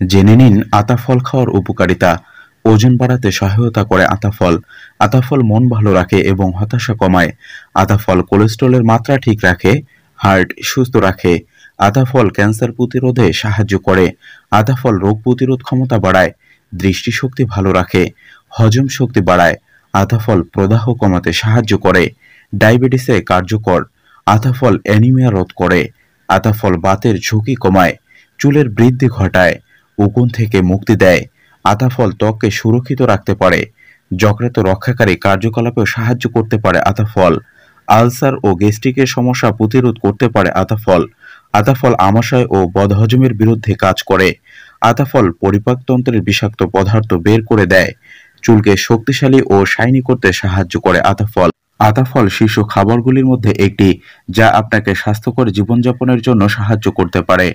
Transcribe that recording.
জেনে নিন আতা ফল খাওয়ার উপকারিতা। ওজন বাড়াতে সহায়তা করে আতা ফল। আতা ফল মন ভালো রাখে এবং হতাশা কমায়। আতা ফল কোলেস্টেরলের মাত্রা ঠিক রাখে, হার্ট সুস্থ রাখে। আতা ফল ক্যান্সার প্রতিরোধে সাহায্য করে। আতা ফল রোগ প্রতিরোধ ক্ষমতা বাড়ায়, দৃষ্টিশক্তি ভালো রাখে, হজম শক্তি বাড়ায়। আতা ফল প্রদাহ কমাতে সাহায্য করে, ডায়াবেটিসে কার্যকর। আতা ফল অ্যানিমিয়া রোধ করে। আতা ফল বাতের ঝুঁকি কমায়, চুলের বৃদ্ধি ঘটায়, উকুন থেকে মুক্তি দেয়। আতা ফল ত্বককে সুরক্ষিত রাখতে পারে, যকৃত রক্ষাকারী কার্যকলাপেও সাহায্য করতে পারে আতা ফল। আলসার ও গ্যাস্ট্রিকের সমস্যা প্রতিরোধ করতে পারে আতা ফল। আতা ফল আমাশয় ও বদহজমের বিরুদ্ধে কাজ করে। আতা ফল পরিপাকতন্ত্রের বিষাক্ত পদার্থ বের করে দেয়। চুলকে শক্তিশালী ও শাইনি করতে সাহায্য করে আতা ফল। আতা ফল শীর্ষ খাবারগুলির মধ্যে একটি, যা আপনাকে স্বাস্থ্যকর জীবনযাপনের জন্য সাহায্য করতে পারে।